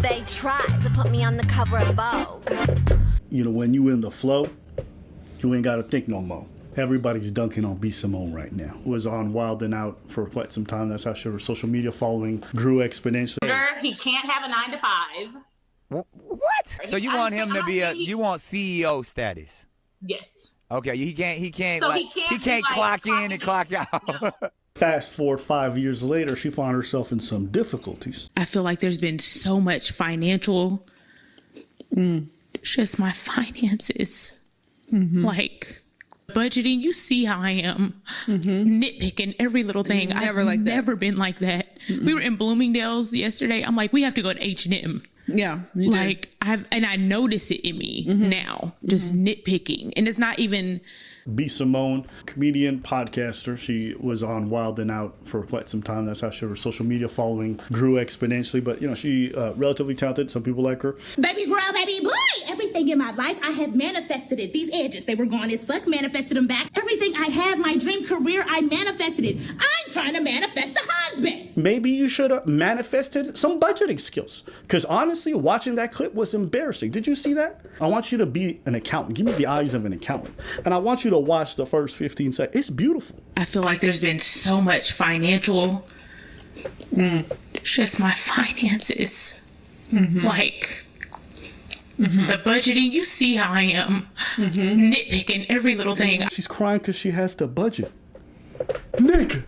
They tried to put me on the cover of Vogue. You know, when you in the flow, you ain't got to think no more. Everybody's dunking on B. Simone right now. Was on Wild and Out for quite some time. That's how her social media following grew exponentially. He can't have a 9 to 5. What? So you want him to be you want CEO status? Yes. Okay, he can't So like he can't clock in and clock out. No. Fast forward 5 years later, she found herself in some difficulties. I feel like there's been so much financial, just my finances, like budgeting. You see how I am, nitpicking every little thing. I've never been like that. We were in Bloomingdale's yesterday. I'm like, we have to go to H&M. Yeah, like I notice it in me now, just nitpicking, and it's not even. B. Simone, comedian, podcaster. She was on Wild and Out for quite some time. That's how her social media following grew exponentially. But, you know, she relatively talented. Some people like her. Baby girl, baby boy, everything in my life, I have manifested it. These edges, they were gone as fuck, manifested them back. Everything I have, my dream career, I manifested it. I'm trying to manifest a husband. Maybe you should have manifested some budgeting skills. Because honestly, watching that clip was embarrassing. Did you see that? I want you to be an accountant. Give me the eyes of an accountant. And I want you to watch the first 15 seconds. It's beautiful. I feel like there's been so much financial, just my finances, like the budgeting. You see how I am, nitpicking every little thing. She's crying because she has to budget. Nick,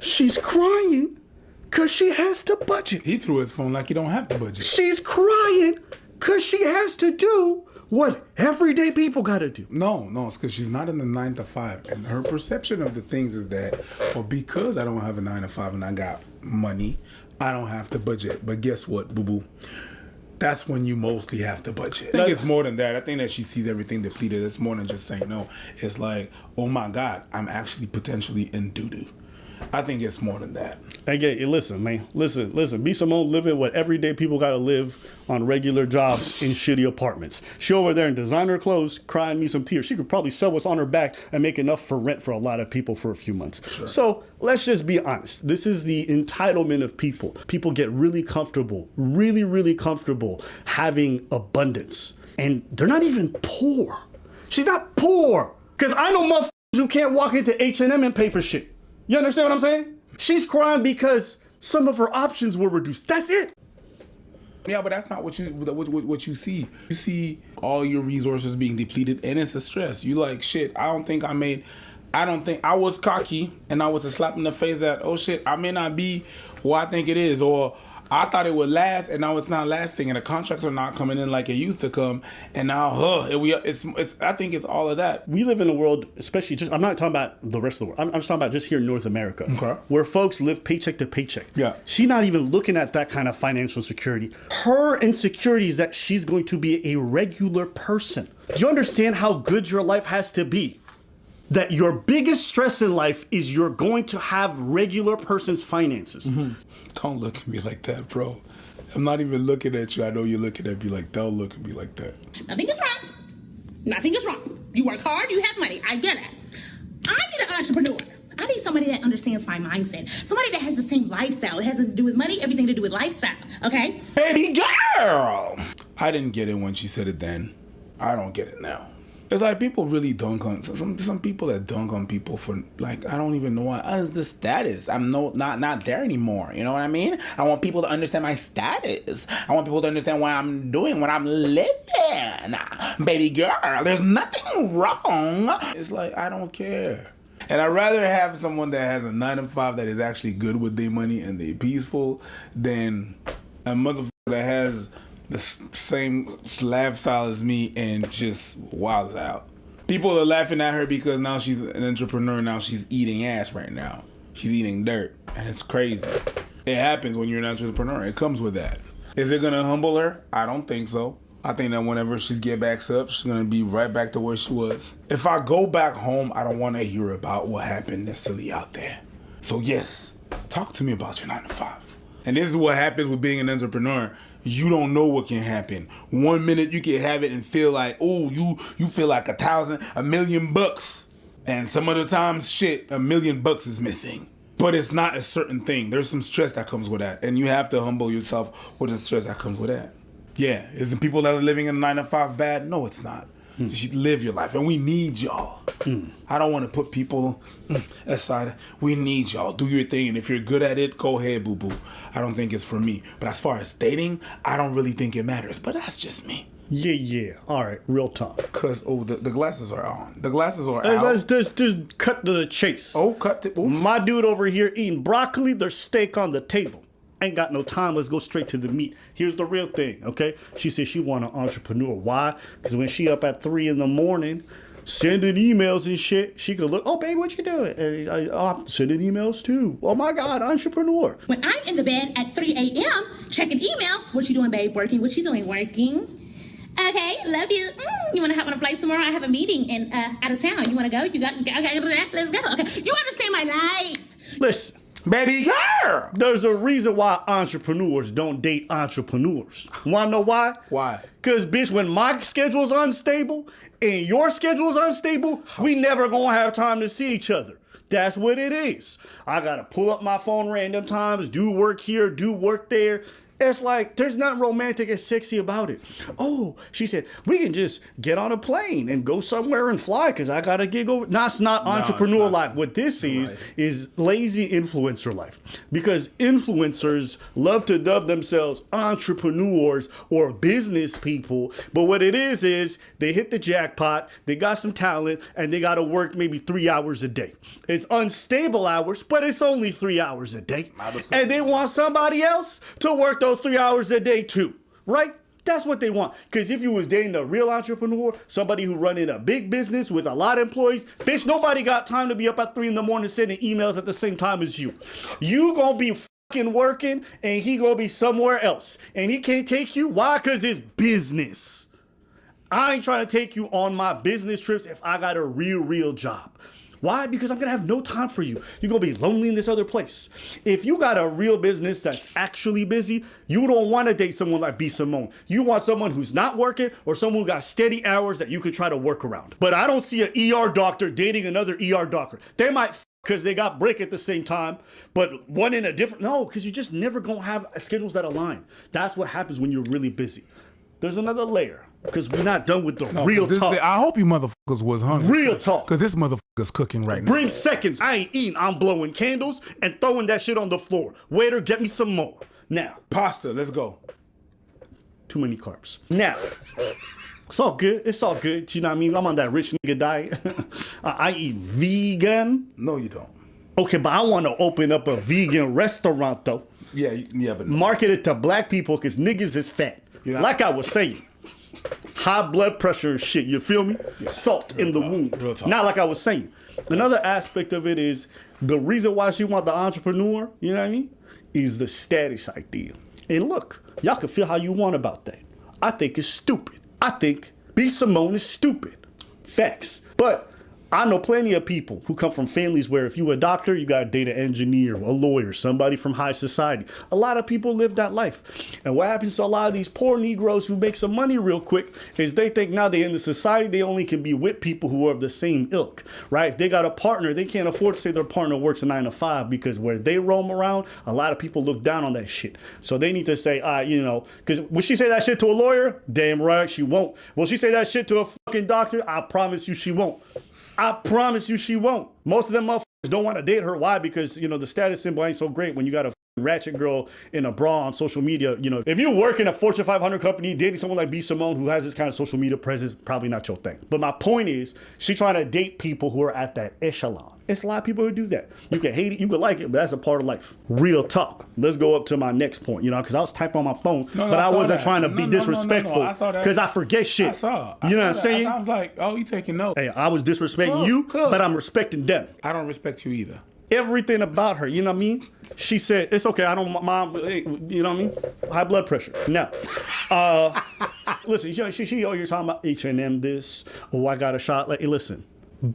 she's crying because she has to budget. He threw his phone like he don't have to budget. She's crying because she has to do what everyday people gotta do. No, it's because she's not in the 9 to 5. And her perception of the things is that, well, because I don't have a 9 to 5 and I got money, I don't have to budget. But guess what, boo-boo? That's when you mostly have to budget. I think it's more than that. I think that she sees everything depleted. It's more than just saying no. It's like, oh my God, I'm actually potentially in doo-doo. I think it's more than that. Hey, listen, man. Listen. B. Simone living what everyday people got to live on regular jobs in shitty apartments. She over there in designer clothes, crying me some tears. She could probably sell what's on her back and make enough for rent for a lot of people for a few months. Sure. So let's just be honest. This is the entitlement of people. People get really comfortable, really comfortable having abundance. And they're not even poor. She's not poor. Because I know motherfuckers who can't walk into H&M and pay for shit. You understand what I'm saying? She's crying because some of her options were reduced. That's it. Yeah, but that's not what you see. You see all your resources being depleted, and it's a stress. You like, shit, I don't think I was cocky, and I was a slap in the face that, oh shit, I may not be what I think it is, or I thought it would last, and now it's not lasting, and the contracts are not coming in like it used to come, and now, it's. I think it's all of that. We live in a world, especially I'm not talking about the rest of the world. I'm just talking about just here in North America, where folks live paycheck to paycheck. Yeah. She's not even looking at that kind of financial security. Her insecurity is that she's going to be a regular person. Do you understand how good your life has to be? That your biggest stress in life is you're going to have regular person's finances. Don't look at me like that, bro. I'm not even looking at you. I know you're looking at me like, don't look at me like that. Nothing is wrong. Nothing is wrong. You work hard, you have money. I get it. I need an entrepreneur. I need somebody that understands my mindset. Somebody that has the same lifestyle. It has nothing to do with money, everything to do with lifestyle, okay? Baby girl! I didn't get it when she said it then. I don't get it now. It's like people really dunk on some people that dunk on people for, like, I don't even know why. It's the status. I'm not there anymore. You know what I mean? I want people to understand my status. I want people to understand what I'm doing, what I'm living. Baby girl, there's nothing wrong. It's like, I don't care. And I'd rather have someone that has a 9 to 5 that is actually good with their money and they're peaceful than a motherfucker that has the same lifestyle as me and just wilds out. People are laughing at her because now she's an entrepreneur. Now she's eating ass right now. She's eating dirt, and it's crazy. It happens when you're an entrepreneur. It comes with that. Is it gonna humble her? I don't think so. I think that whenever she get back up, she's gonna be right back to where she was. If I go back home, I don't want to hear about what happened necessarily out there. So yes, talk to me about your 9 to 5. And this is what happens with being an entrepreneur. You don't know what can happen. 1 minute you can have it and feel like, oh, you feel like $1,000, $1 million. And some other times, shit, $1 million is missing. But it's not a certain thing. There's some stress that comes with that. And you have to humble yourself with the stress that comes with that. Yeah. Is the people that are living in a 9-to-5 bad? No, it's not. You should live your life. And we need y'all. I don't want to put people aside. We need y'all. Do your thing. And if you're good at it, go ahead, boo-boo. I don't think it's for me. But as far as dating, I don't really think it matters. But that's just me. Yeah. All right, real talk. Because, the glasses are on. The glasses are out. Let's just cut to the chase. Cut to... My dude over here eating broccoli, there's steak on the table. Ain't got no time. Let's go straight to the meat. Here's the real thing, okay? She said she want an entrepreneur. Why? Because when she up at 3 a.m, sending emails and shit, she could look, oh, babe, what you doing? And I'm sending emails too. Oh, my God, entrepreneur. When I'm in the bed at 3 a.m. checking emails, what you doing, babe? Working. What you doing? Working. Okay, love you. You want to hop on a flight tomorrow? I have a meeting in out of town. You want to go? You got let's go. Okay, you understand my life. Listen, baby girl. There's a reason why entrepreneurs don't date entrepreneurs. Want to know why? Why? Because, bitch, when my schedule's unstable and your schedule's unstable, we never gonna have time to see each other. That's what it is. I gotta pull up my phone random times, do work here, do work there. It's like, there's nothing romantic and sexy about it. Oh, she said, we can just get on a plane and go somewhere and fly because I got a gig over. No, it's not entrepreneur life. What this is lazy influencer life. Because influencers love to dub themselves entrepreneurs or business people. But what it is they hit the jackpot, they got some talent, and they got to work maybe 3 hours a day. It's unstable hours, but it's only 3 hours a day. And they want somebody else to work those 3 hours a day too, right? That's what they want. Because if you was dating a real entrepreneur, somebody who running a big business with a lot of employees, bitch, nobody got time to be up at 3 a.m. sending emails at the same time as you. You gonna be fucking working and he gonna be somewhere else. And he can't take you. Why? Because it's business. I ain't trying to take you on my business trips if I got a real job. Why? Because I'm going to have no time for you. You're going to be lonely in this other place. If you got a real business that's actually busy, you don't want to date someone like B. Simone. You want someone who's not working or someone who got steady hours that you could try to work around. But I don't see an ER doctor dating another ER doctor. They might because they got break at the same time, but one in a different... No, because you're just never going to have schedules that align. That's what happens when you're really busy. There's another layer. Because we're not done with the real talk. I hope you motherfuckers was hungry. Real talk. Because this motherfucker's cooking right now. Bring seconds. I ain't eating. I'm blowing candles and throwing that shit on the floor. Waiter, get me some more. Now. Pasta, let's go. Too many carbs. Now. It's all good. It's all good. You know what I mean? I'm on that rich nigga diet. I eat vegan. No, you don't. Okay, but I want to open up a vegan restaurant, though. Yeah, but... Market it to black people because niggas is fat. Like I was saying. High blood pressure and shit, you feel me? Yeah. Salt in the wound. Not like I was saying. Another aspect of it is the reason why she want the entrepreneur, you know what I mean, is the status idea. And look, y'all can feel how you want about that. I think it's stupid. I think B. Simone is stupid. Facts. But I know plenty of people who come from families where if you a doctor, you got a data engineer, a lawyer, somebody from high society. A lot of people live that life. And what happens to a lot of these poor Negroes who make some money real quick is they think now they're in the society, they only can be with people who are of the same ilk, right? If they got a partner, they can't afford to say their partner works a 9 to 5 because where they roam around, a lot of people look down on that shit. So they need to say, because will she say that shit to a lawyer? Damn right, she won't. Will she say that shit to a fucking doctor? I promise you she won't. I promise you she won't. Most of them motherfuckers don't want to date her. Why? Because, the status symbol ain't so great when you got a ratchet girl in a bra on social media. If you work in a Fortune 500 company, dating someone like B. Simone who has this kind of social media presence, probably not your thing. But my point is, she trying to date people who are at that echelon. It's a lot of people who do that. You can hate it, you can like it, but that's a part of life. Real talk. Let's go up to my next point, because I was typing on my phone, but I wasn't trying to be disrespectful because I forget shit. I saw. You know what I'm saying? I was like, oh, you taking notes. Hey, I was disrespecting you, but I'm respecting them. I don't respect you either. Everything about her, you know what I mean? She said, it's okay, I don't mind, you know what I mean? High blood pressure. Now, listen, she you're talking about H&M this, I got a shot. Like, listen.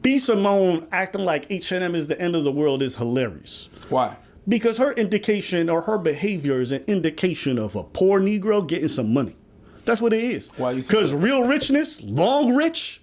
B. Simone acting like H&M is the end of the world is hilarious. Why? Because her indication or her behavior is an indication of a poor Negro getting some money. That's what it is. Why? Because real richness, long rich,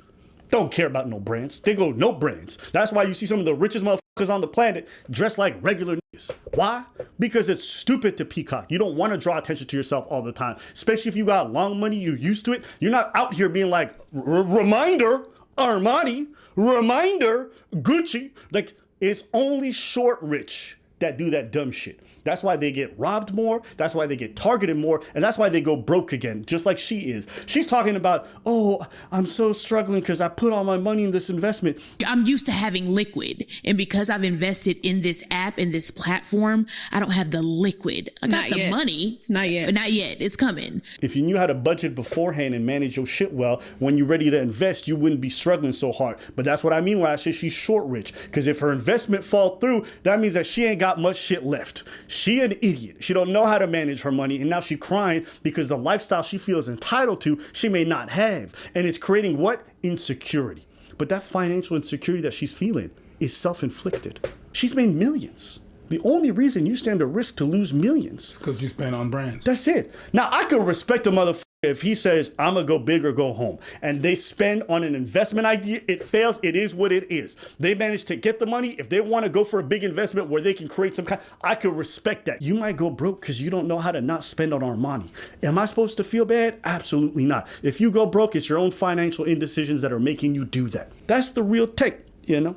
don't care about no brands. They go no brands. That's why you see some of the richest motherfuckers on the planet dress like regular niggas. Why? Because it's stupid to peacock. You don't want to draw attention to yourself all the time, especially if you got long money, you're used to it. You're not out here being like, reminder, Armani, reminder, Gucci. Like, it's only short rich that do that dumb shit. That's why they get robbed more. That's why they get targeted more. And that's why they go broke again, just like she is. She's talking about, oh, I'm so struggling because I put all my money in this investment. I'm used to having liquid. And because I've invested in this app and this platform, I don't have the liquid. I got the money. Not yet. But not yet. It's coming. If you knew how to budget beforehand and manage your shit well, when you're ready to invest, you wouldn't be struggling so hard. But that's what I mean when I say she's short rich. Because if her investment fall through, that means that she ain't got much shit left. She an idiot. She don't know how to manage her money, and now she crying because the lifestyle she feels entitled to, she may not have. And it's creating what? Insecurity. But that financial insecurity that she's feeling is self-inflicted. She's made millions. The only reason you stand a risk to lose millions. Because you spend on brands. That's it. Now, I could respect a motherfucker if he says, I'm going to go big or go home. And they spend on an investment idea. It fails. It is what it is. They manage to get the money. If they want to go for a big investment where they can create some kind, I could respect that. You might go broke because you don't know how to not spend on Armani. Am I supposed to feel bad? Absolutely not. If you go broke, it's your own financial indecisions that are making you do that. That's the real take, you know?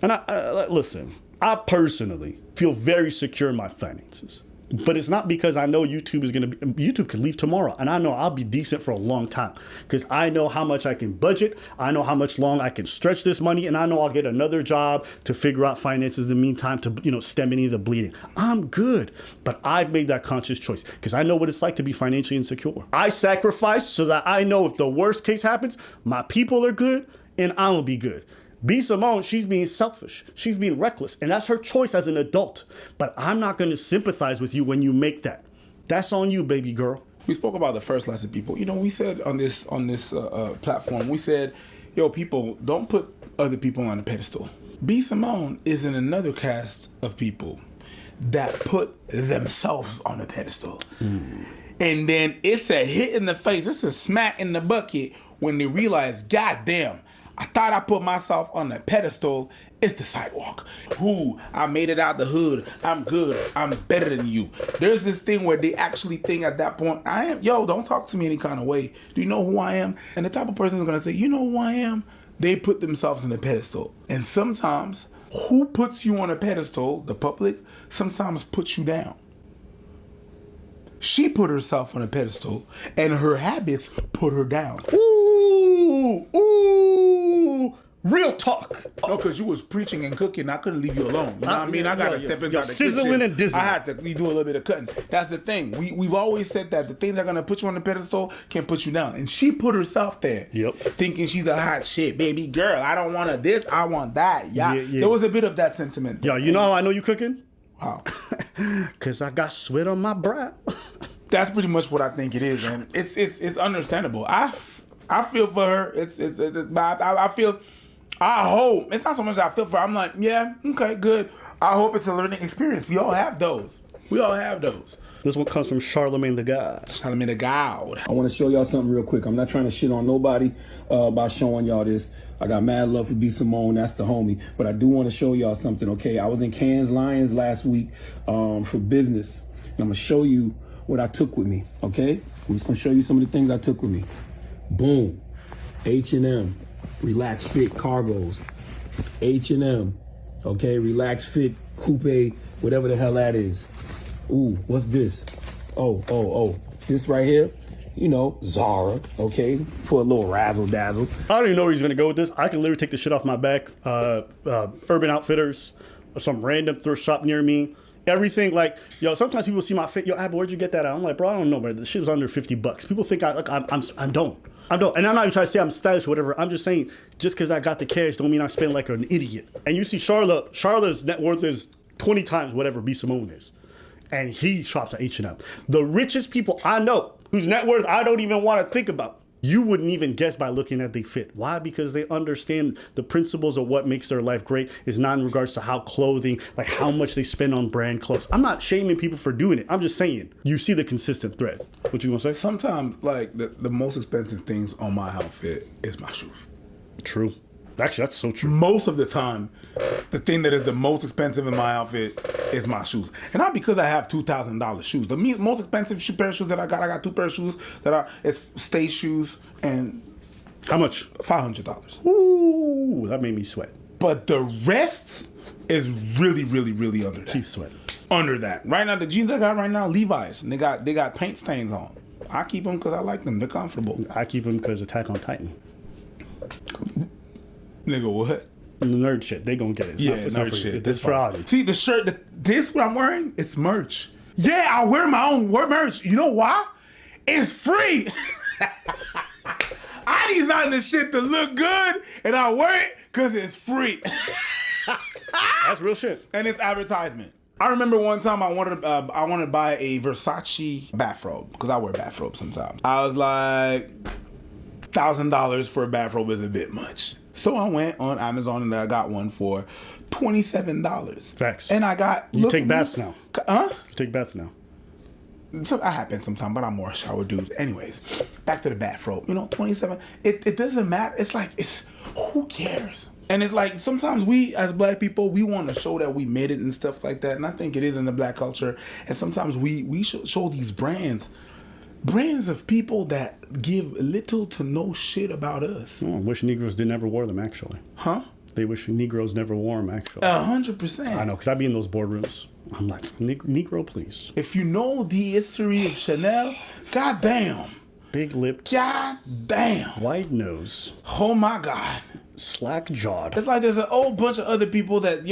And I listen, I personally feel very secure in my finances. But it's not because I know YouTube could leave tomorrow. And I know I'll be decent for a long time because I know how much I can budget. I know how much long I can stretch this money. And I know I'll get another job to figure out finances in the meantime to, stem any of the bleeding. I'm good. But I've made that conscious choice because I know what it's like to be financially insecure. I sacrifice so that I know if the worst case happens, my people are good and I'm going to be good. B. Simone, she's being selfish. She's being reckless. And that's her choice as an adult. But I'm not going to sympathize with you when you make that. That's on you, baby girl. We spoke about the first lesson, people. We said on this platform, we said, yo, people, don't put other people on a pedestal. B. Simone is in another cast of people that put themselves on a pedestal. And then it's a hit in the face. It's a smack in the bucket when they realize, God damn, I thought I put myself on a pedestal. It's the sidewalk. Who? I made it out the hood. I'm good. I'm better than you. There's this thing where they actually think at that point, don't talk to me any kind of way. Do you know who I am? And the type of person is going to say, you know who I am? They put themselves on a pedestal. And sometimes who puts you on a pedestal, the public, sometimes puts you down. She put herself on a pedestal, and her habits put her down. Ooh, real talk. No, because you was preaching and cooking. I couldn't leave you alone. You know what I mean? I got to step into the sizzling kitchen. and dizzling. I had to do a little bit of cutting. That's the thing. We've always said that the things that are going to put you on the pedestal can put you down. And she put herself there. Yep. Thinking she's a hot shit, baby girl. I don't want this. I want that. Yeah. There was a bit of that sentiment. Yo, you know how I know you cooking? How? Because I got sweat on my brow. That's pretty much what I think it is, and it's understandable. I feel for her. I hope it's not so much I feel for her. I'm like, yeah, okay, good. I hope it's a learning experience. We all have those. This one comes from Charlamagne Tha God. Charlamagne Tha God. I want to show y'all something real quick. I'm not trying to shit on nobody by showing y'all this. I got mad love for B. Simone. That's the homie. But I do want to show y'all something, okay? I was in Cannes Lions last week for business. And I'm going to show you what I took with me, okay? I'm just going to show you some of the things I took with me. Boom. H&M. Relax Fit Cargos. H&M. Okay? Relax Fit Coupe, whatever the hell that is. Ooh, what's this? Oh. This right here, Zara, okay? For a little razzle dazzle. I don't even know where he's gonna go with this. I can literally take the shit off my back. Urban Outfitters, some random thrift shop near me. Everything sometimes people see my fit. Yo, Abba, where'd you get that at? I'm like, bro, I don't know, bro. The shit was under $50. People think I'm don't. And I'm not even trying to say I'm stylish or whatever. I'm just saying, just because I got the cash don't mean I spend like an idiot. And you see Charlotte's net worth is 20 times whatever B. Simone is. And he shops at H&M. The richest people I know, whose net worth I don't even want to think about, you wouldn't even guess by looking at their fit. Why? Because they understand the principles of what makes their life great is not in regards to how clothing, like how much they spend on brand clothes. I'm not shaming people for doing it. I'm just saying, you see the consistent thread. What you gonna say? Sometimes, the most expensive things on my outfit is my shoes. True. Actually, that's so true. Most of the time, the thing that is the most expensive in my outfit is my shoes. And not because I have $2,000 shoes. The most expensive pair of shoes that I got 2 pair of shoes it's stage shoes and... How much? $500. Ooh, that made me sweat. But the rest is really, really, really under that. She's sweating. Under that. Right now, the jeans I got right now, Levi's. And they got paint stains on. I keep them because I like them. They're comfortable. I keep them because Attack on Titan. Nigga, what? The nerd shit. They gonna get it. It's not for shit. You. It's for Audi. See, the shirt, this what I'm wearing, it's merch. Yeah, I wear my own merch. You know why? It's free. I design the shit to look good, and I wear it because it's free. That's real shit. And it's advertisement. I remember one time I wanted to buy a Versace bathrobe because I wear bathrobes sometimes. I was like, $1,000 for a bathrobe is a bit much. So I went on Amazon and I got one for $27. Facts. And I got... You take baths now. Huh? You take baths now. So I happen sometimes, but I'm more a shower dude. Anyways, back to the bathrobe. You know, 27. It doesn't matter. It's like, who cares? And it's like, sometimes we, as black people, we want to show that we made it and stuff like that. And I think it is in the black culture. And sometimes we show these brands of people that give little to no shit about us. Oh, I wish Negroes never wore them, actually. Huh? They wish Negroes never wore them, actually. 100%. I know, because I be in those boardrooms. I'm like, Negro, please. If you know the history of Chanel, goddamn. Big lipped. Goddamn. Wide nose. Oh my God. Slack jawed. It's like there's a whole bunch of other people that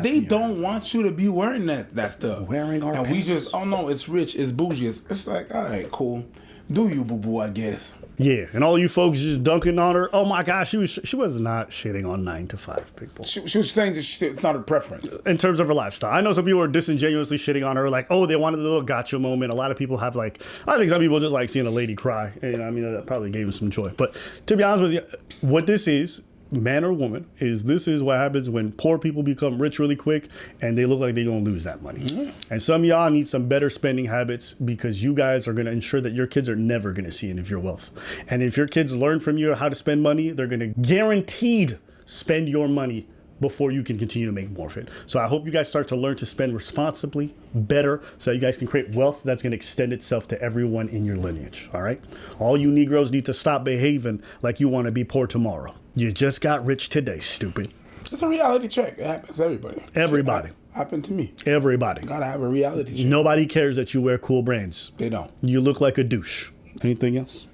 they don't want you to be wearing that stuff. Wearing our pants. We just, oh no, it's rich, it's bougie. It's like, all right, cool. Do you, boo boo, I guess. Yeah, and all you folks just dunking on her. Oh my gosh, she was not shitting on 9 to 5 people. She was saying that it's not her preference. In terms of her lifestyle. I know some people are disingenuously shitting on her, like, oh, they wanted a little gotcha moment. A lot of people have I think some people just like seeing a lady cry. And I mean, that probably gave them some joy. But to be honest with you, what this is, man or woman, this is what happens when poor people become rich really quick and they look like they're going to lose that money. Mm-hmm. And some of y'all need some better spending habits because you guys are going to ensure that your kids are never going to see any of your wealth. And if your kids learn from you how to spend money, they're going to guaranteed spend your money before you can continue to make more of it. So I hope you guys start to learn to spend responsibly, better, so that you guys can create wealth that's going to extend itself to everyone in your lineage. All right? All you Negroes need to stop behaving like you want to be poor tomorrow. You just got rich today, stupid. It's a reality check. It happens to everybody. Everybody. Happened to me. Everybody. Gotta have a reality check. Nobody cares that you wear cool brands. They don't. You look like a douche. Anything else?